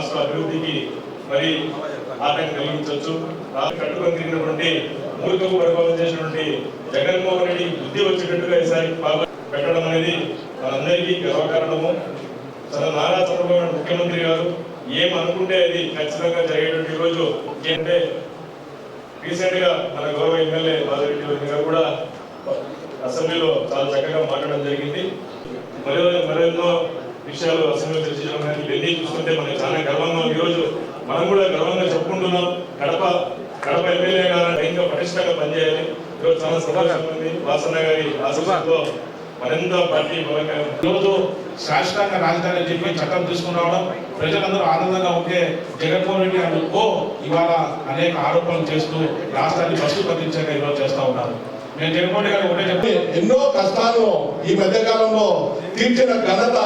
రాష్ట్ర అభివృద్ధికి మరి ఆటంకం కలిగించవచ్చు. కట్టుకొని తిరిగినటువంటి మూర్ఖపు పరిపాలన చేసినటువంటి జగన్మోహన్ రెడ్డి బుద్ధి వచ్చేటట్టుగా ఈసారి పెట్టడం అనేది మనందరికీ గర్వకారణము. నారా చంద్రబాబు నాయుడు ముఖ్యమంత్రి గారు ఏమనుకుంటే అది ఖచ్చితంగా జరిగేటువంటి రోజు ఏంటంటే రీసెంట్ గా మన గౌరవ ఎమ్మెల్యే మాధవరెడ్డి గారు కూడా అసెంబ్లీలో చాలా చక్కగా మాట్లాడడం జరిగింది. మరెన్నో విషయాలు అసెంబ్లీలో చర్చించడం కానీ ఇవన్నీ చూస్తుంటే మనకి చాలా గర్వంగా ఉంది. ఈరోజు మనం కూడా గర్వంగా చెప్పుకుంటున్నాం. కడప ఎమ్మెల్యే గారు ఇంకా పటిష్టంగా పనిచేయాలి. ఈరోజు చాలా సంతోషంగా ఉంది. వాసన్న గారి ఆశీస్సులతో మరింత పార్టీ బలంగా ఈరోజు శాశ్వతంగా రాజధాని అని చెప్పి చట్టం తీసుకుని రావడం ప్రజలందరూ ఆనందంగా ఉంటే జగన్మోహన్ రెడ్డి గారు ఇవాళ అనేక ఆరోపణలు చేస్తూ రాష్ట్రాన్ని బస్సు పట్టించాక ఈరోజు చేస్తా ఉన్నారు. నేను జగన్మోహన్ రెడ్డి గారు ఒకటే చెప్పి ఎన్నో కష్టాలు ఈ మధ్య కాలంలో తీర్చిన ఘనత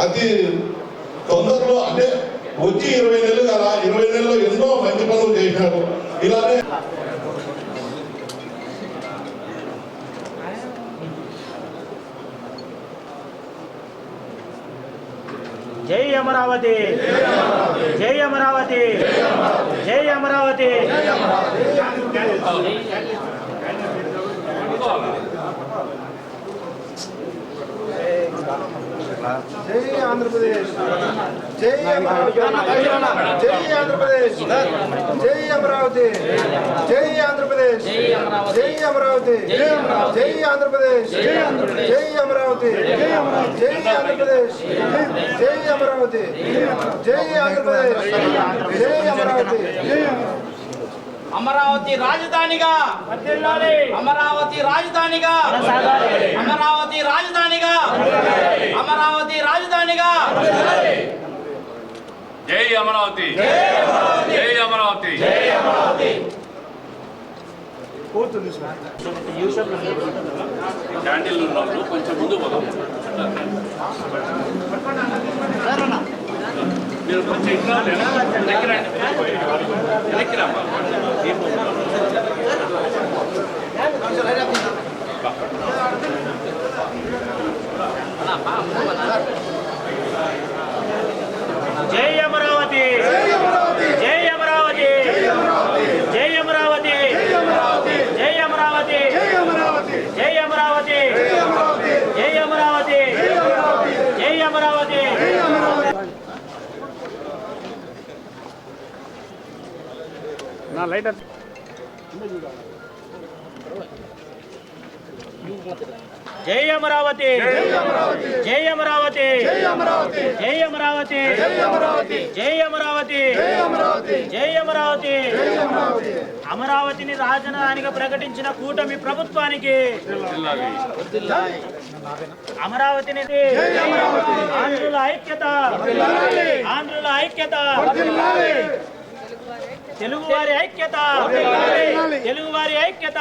అతి తొందరలో అంటే వచ్చి 20 నెలలు కదా 20 నెలల్లో ఎన్నో మంచి పనులు చేశారు. ఇలానే జై అమరావతి, జై అమరావతి, జై అమరావతి. జై ఆంధ్రప్రదేశ్, జై అమరావతి, జై ఆంధ్రప్రదేశ్, జై అమరావతి, జై ఆంధ్రప్రదేశ్, జై అమరావతి, జై ఆంధ్రప్రదేశ్, జై అమరావతి, జై ఆంధ్రప్రదేశ్, జై అమరావతి, జై ఆంధ్రప్రదేశ్, జై అమరావతి. అమరావతి రాజధానిగా అమరావతి రాజధానిగా అమరావతి రాజధానిగా అమరావతి రాజధానిగా. జై అమరావతి, జై అమరావతి. క్యాండిల్ ఉన్నప్పుడు కొంచెం ముందు పోదాం. మీరు కొంచెం వెనక్కిరామ్మా. జై అమరావతి, జై అమరావతి, జై అమరావతి, జై అమరావతి, జై అమరావతి, జై అమరావతి, జై అమరావతి. నా లైట్ జై అమరావతి, జై అమరావతి, జై అమరావతి, జై అమరావతి, జై అమరావతి. అమరావతిని రాజధానిగా ప్రకటించిన కూటమి ప్రభుత్వానికి అమరావతిని ఆంధ్రుల ఐక్యత, ఆంధ్రుల ఐక్యత, తెలుగువారి ఐక్యత, తెలుగువారి ఐక్యత,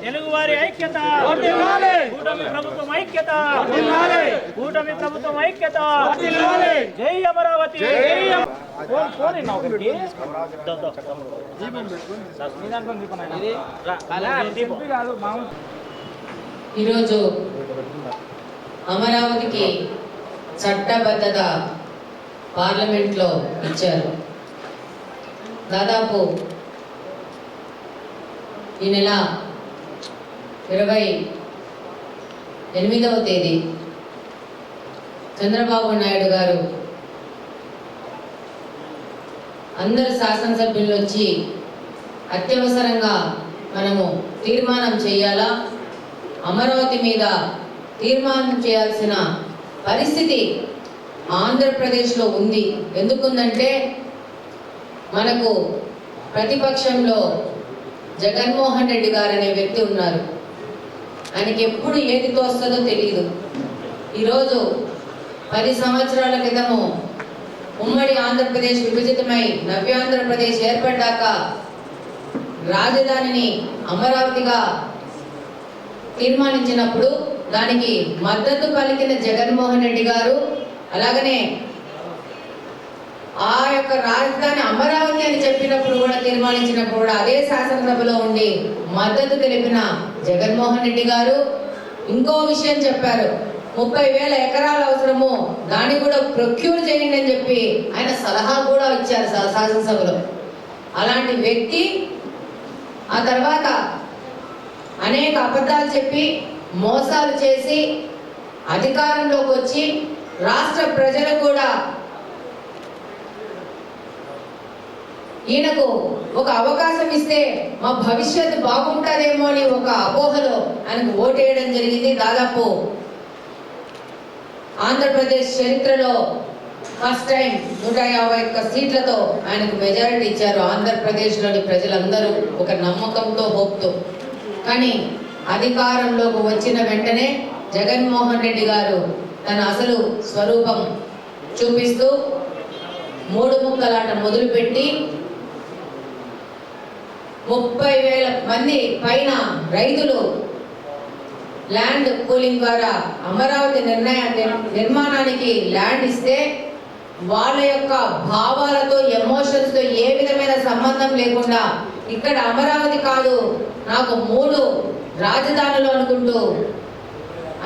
తెలుగువారి ఐక్యత, కూటమి ప్రభుత్వం ఐక్యత, కూటమి ప్రభుత్వం ఐక్యత. జై అమరావతి. ఈరోజు అమరావతికి చట్టబద్ధత పార్లమెంట్లో ఇచ్చారు. దాదాపు ఈ నెల 28వ తేదీ చంద్రబాబు నాయుడు గారు అందరు శాసనసభ్యులు వచ్చి అత్యవసరంగా మనము తీర్మానం చేయాలా, అమరావతి మీద తీర్మానం చేయాల్సిన పరిస్థితి ఆంధ్రప్రదేశ్లో ఉంది. ఎందుకుందంటే మనకు ప్రతిపక్షంలో జగన్మోహన్ రెడ్డి గారు అనే వ్యక్తి ఉన్నారు. ఆయనకి ఎప్పుడు ఏది తోస్తుందో తెలియదు. ఈరోజు 10 సంవత్సరాల క్రితము ఉమ్మడి ఆంధ్రప్రదేశ్ విభజితమై నవ్యాంధ్రప్రదేశ్ ఏర్పడ్డాక రాజధానిని అమరావతిగా తీర్మానించినప్పుడు దానికి మద్దతు పలికిన జగన్మోహన్ రెడ్డి గారు, అలాగనే ఆ యొక్క రాజధాని అమరావతి అని చెప్పినప్పుడు కూడా తీర్మానించినప్పుడు కూడా అదే శాసనసభలో ఉండి మద్దతు తెలిపిన జగన్మోహన్ రెడ్డి గారు ఇంకో విషయం చెప్పారు. 30,000 ఎకరాలు అవసరము, దాన్ని కూడా ప్రొక్యూర్ చేయండి అని చెప్పి ఆయన సలహా కూడా ఇచ్చారు శాసనసభలో. అలాంటి వ్యక్తి ఆ తర్వాత అనేక అబద్ధాలు చెప్పి మోసాలు చేసి అధికారంలోకి వచ్చి రాష్ట్ర ప్రజలు కూడా ఈయనకు ఒక అవకాశం ఇస్తే మా భవిష్యత్తు బాగుంటుందేమో అని ఒక అపోహలో ఆయనకు ఓటేయడం జరిగింది. దాదాపు ఆంధ్రప్రదేశ్ చరిత్రలో ఫస్ట్ టైం 151 సీట్లతో ఆయనకు మెజారిటీ ఇచ్చారు ఆంధ్రప్రదేశ్లోని ప్రజలందరూ ఒక నమ్మకంతో, హోప్తో. కానీ అధికారంలోకి వచ్చిన వెంటనే జగన్మోహన్ రెడ్డి గారు తన అసలు స్వరూపం చూపిస్తూ 3 ముక్కలాట మొదలుపెట్టి 30,000 మంది పైన రైతులు ల్యాండ్ పూలింగ్ ద్వారా అమరావతి నిర్మాణానికి ల్యాండ్ ఇస్తే వాళ్ళ యొక్క భావాలతో, ఎమోషన్స్తో ఏ విధమైన సంబంధం లేకుండా ఇక్కడ అమరావతి కాదు నాకు 3 రాజధానులు అనుకుంటూ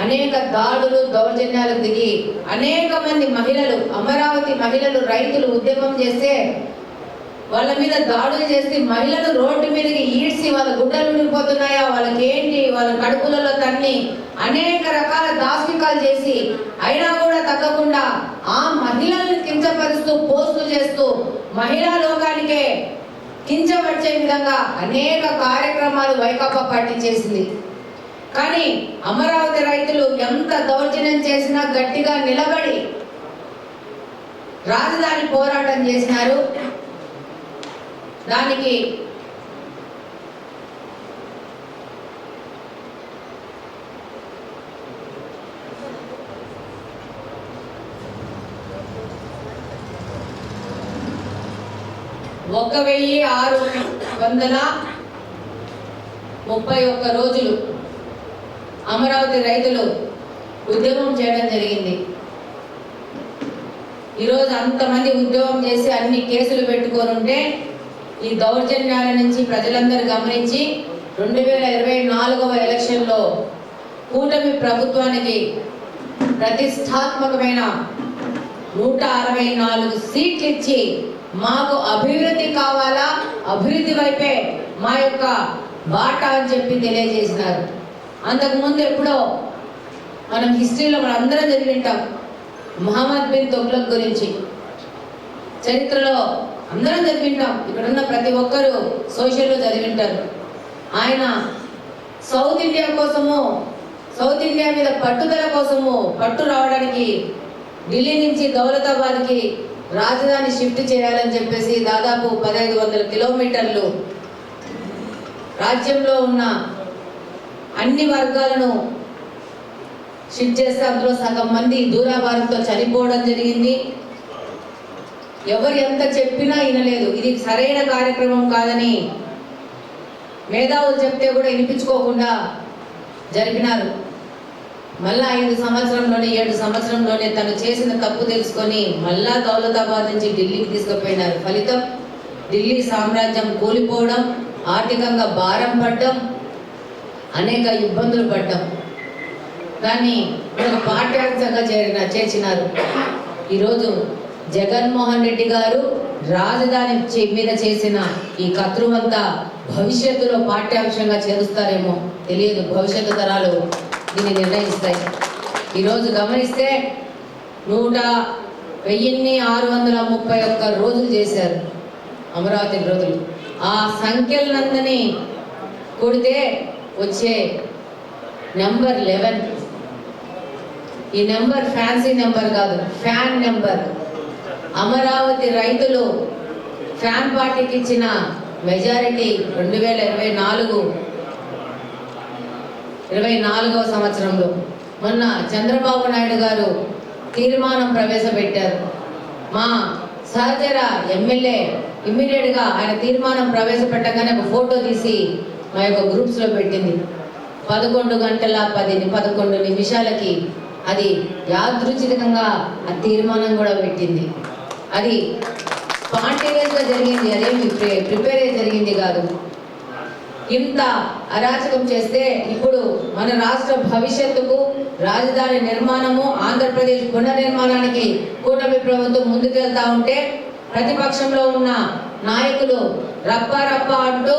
అనేక దాడులు, దౌర్జన్యాలకు దిగి అనేక మంది మహిళలు, అమరావతి మహిళలు, రైతులు ఉద్యమం చేస్తే వాళ్ళ మీద దాడులు చేసి మహిళలు రోడ్డు మీదకి ఈడ్చి వాళ్ళ గుడ్డలు ఉండిపోతున్నాయా, వాళ్ళకి ఏంటి, వాళ్ళ కడుపులలో తన్ని అనేక రకాల దాష్టికాలు చేసి అయినా కూడా తగ్గకుండా ఆ మహిళల్ని కించపరుస్తూ పోస్టులు చేస్తూ మహిళా లోకానికే కించపరిచే విధంగా అనేక కార్యక్రమాలు వైకాపా పార్టీ చేసింది. కానీ అమరావతి రైతులు ఎంత దౌర్జన్యం చేసినా గట్టిగా నిలబడి రాజధాని పోరాటం చేసినారు. దానికి ఒక 1,631 రోజులు అమరావతి రైతులు ఉద్యమం చేయడం జరిగింది. ఈరోజు అంతమంది ఉద్యమం చేసి అన్ని కేసులు పెట్టుకొని ఉంటే ఈ దౌర్జన్యాల నుంచి ప్రజలందరూ గమనించి 2024వ ఎలక్షన్లో కూటమి ప్రభుత్వానికి ప్రతిష్టాత్మకమైన 164 సీట్లు ఇచ్చి మాకు అభివృద్ధి కావాలా, అభివృద్ధి వైపే మా యొక్క బాట అని చెప్పి తెలియజేసినారు. అంతకుముందు ఎప్పుడో మనం హిస్టరీలో మనం అందరం చదివింటాం మహమ్మద్ బిన్ తుగ్లక్ గురించి. చరిత్రలో అందరం చదివింటాం, ఇక్కడున్న ప్రతి ఒక్కరూ సోషల్లో చదివింటారు. ఆయన సౌత్ ఇండియా కోసము, సౌత్ ఇండియా మీద పట్టుదల కోసము పట్టు రావడానికి ఢిల్లీ నుంచి దౌలతాబాద్కి రాజధాని షిఫ్ట్ చేయాలని చెప్పేసి దాదాపు 1,500 కిలోమీటర్లు రాజ్యంలో ఉన్న అన్ని వర్గాలను షిఫ్ట్ చేస్తే అందులో సగం మంది దూరాభారంతో చనిపోవడం జరిగింది. ఎవరు ఎంత చెప్పినా వినలేదు. ఇది సరైన కార్యక్రమం కాదని మేధావులు చెప్తే కూడా వినిపించుకోకుండా జరిపినారు. మళ్ళా 5 సంవత్సరంలోనే 7 సంవత్సరంలోనే తను చేసిన తప్పు తెలుసుకొని మళ్ళా దౌలతాబాద్ నుంచి ఢిల్లీకి తీసుకుపోయినారు. ఫలితం ఢిల్లీ సామ్రాజ్యం కూలిపోవడం, ఆర్థికంగా భారం పడ్డం, అనేక ఇబ్బందులు పడ్డం. దాన్ని ఒక పాఠ్యాంశంగా చేర్చినారు. ఈరోజు జగన్మోహన్ రెడ్డి గారు రాజధాని మీద చేసిన ఈ కత్రువంతా భవిష్యత్తులో పాఠ్యాంశంగా చేరుస్తారేమో తెలియదు. భవిష్యత్తు తరాలు దీన్ని నిర్ణయిస్తాయి. ఈరోజు గమనిస్తే 1,631 రోజులు చేశారు అమరావతి రోజులు. ఆ సంఖ్యలందరినీ కొడితే వచ్చే నెంబర్ 11. ఈ నెంబర్ ఫ్యాన్సీ నెంబర్ కాదు, ఫ్యాన్ నెంబర్. అమరావతి రైతులు ఫ్యాన్ పార్టీకి ఇచ్చిన మెజారిటీ 2024వ సంవత్సరంలో మొన్న చంద్రబాబు నాయుడు గారు తీర్మానం ప్రవేశపెట్టారు. మా సహచర ఎమ్మెల్యే ఇమ్మీడియట్గా ఆయన తీర్మానం ప్రవేశపెట్టగానే ఒక ఫోటో తీసి మా యొక్క గ్రూప్స్లో పెట్టింది. 11 నిమిషాలకి అది యాదృచ్ఛికంగా ఆ తీర్మానం కూడా పెట్టింది. అది స్పాంటేనియస్గా జరిగింది, అదేమి ప్రిపేర్ అయ్యి జరిగింది కాదు. ఇంత అరాచకం చేస్తే ఇప్పుడు మన రాష్ట్ర భవిష్యత్తుకు రాజధాని నిర్మాణము, ఆంధ్రప్రదేశ్ పునర్నిర్మాణానికి కూటమి ప్రభుత్వం ముందుకెళ్తా ఉంటే ప్రతిపక్షంలో ఉన్న నాయకులు రప్ప అంటూ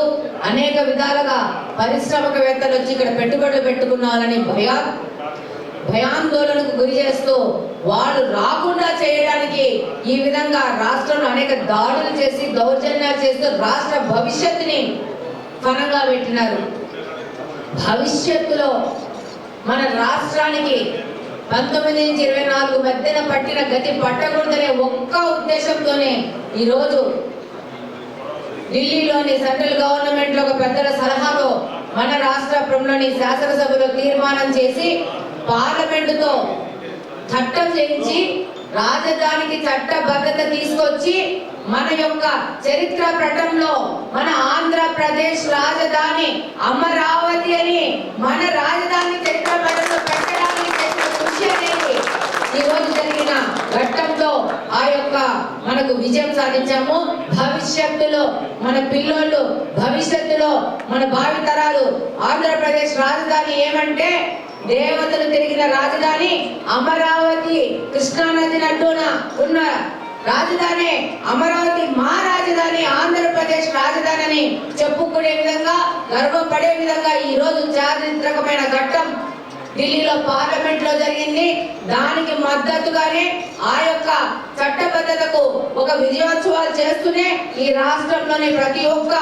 అనేక విధాలుగా పారిశ్రామికవేత్తలు వచ్చి ఇక్కడ పెట్టుబడులు పెట్టుకున్నారని భయాందోళనకు గురి చేస్తూ వాళ్ళు రాకుండా చేయడానికి ఈ విధంగా రాష్ట్రంలో అనేక దాడులు చేసి దౌర్జన్యాలు చేస్తూ రాష్ట్ర భవిష్యత్తుని ఫలంగా పెట్టినారు. భవిష్యత్తులో మన రాష్ట్రానికి 19 నుంచి 24 మధ్యన పట్టిన గతి పట్టకూడదనే ఒక్క ఉద్దేశంతోనే ఈరోజు ఢిల్లీలోని సెంట్రల్ గవర్నమెంట్ లో ఒక పెద్దల సలహాలో మన రాష్ట్రంలోని శాసనసభలో తీర్మానం చేసి పార్లమెంటుతో చట్టం చేయించి రాజధానికి చట్టబద్ధత తీసుకొచ్చి మన యొక్క చరిత్ర పటంలో మన ఆంధ్రప్రదేశ్ రాజధాని అమరావతి అని మన రాజధాని చరిత్ర పటంలో పెట్టడానికి చేసిన కృషి అనేది ఈ రోజు జరిగిన ఘట్టంలో ఆ యొక్క మనకు విజయం సాధించాము. భవిష్యత్తులో మన పిల్లోళ్ళు, భవిష్యత్తులో మన భావితరాలు ఆంధ్రప్రదేశ్ రాజధాని ఏమంటే దేవతలు తిరిగిన రాజధాని అమరావతి, కృష్ణానది నడున ఉన్న రాజధాని అమరావతి, మా రాజధాని ఆంధ్రప్రదేశ్ రాజధాని అని చెప్పుకునే విధంగా, గర్వపడే విధంగా ఈ రోజు చారిత్రకమైన ఘట్టం ఢిల్లీలో పార్లమెంట్ లో జరిగింది. దానికి మద్దతుగానే ఆ యొక్క చట్టబద్ధతకు ఒక విజయోత్సవాలు చేస్తూనే ఈ రాష్ట్రంలోని ప్రతి ఒక్క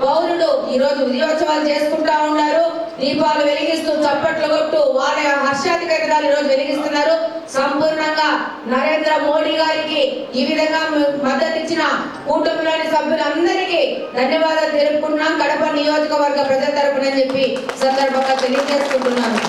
పౌరులు ఈ రోజు విజయోత్సవాలు చేసుకుంటా ఉన్నారు. దీపాలు వెలిగిస్తూ చప్పట్లు కొట్టు వాళ్ళ హర్షాతికేతనాలు ఈ రోజు వెలిగిస్తున్నారు. సంపూర్ణంగా నరేంద్ర మోడీ గారికి ఈ విధంగా మద్దతు ఇచ్చిన కూటమిలోని సభ్యులందరికీ ధన్యవాదాలు తెలుపుకున్నాం. కడప నియోజకవర్గ ప్రజల తరపున చెప్పి సందర్భంగా తెలియజేసుకుంటున్నాను.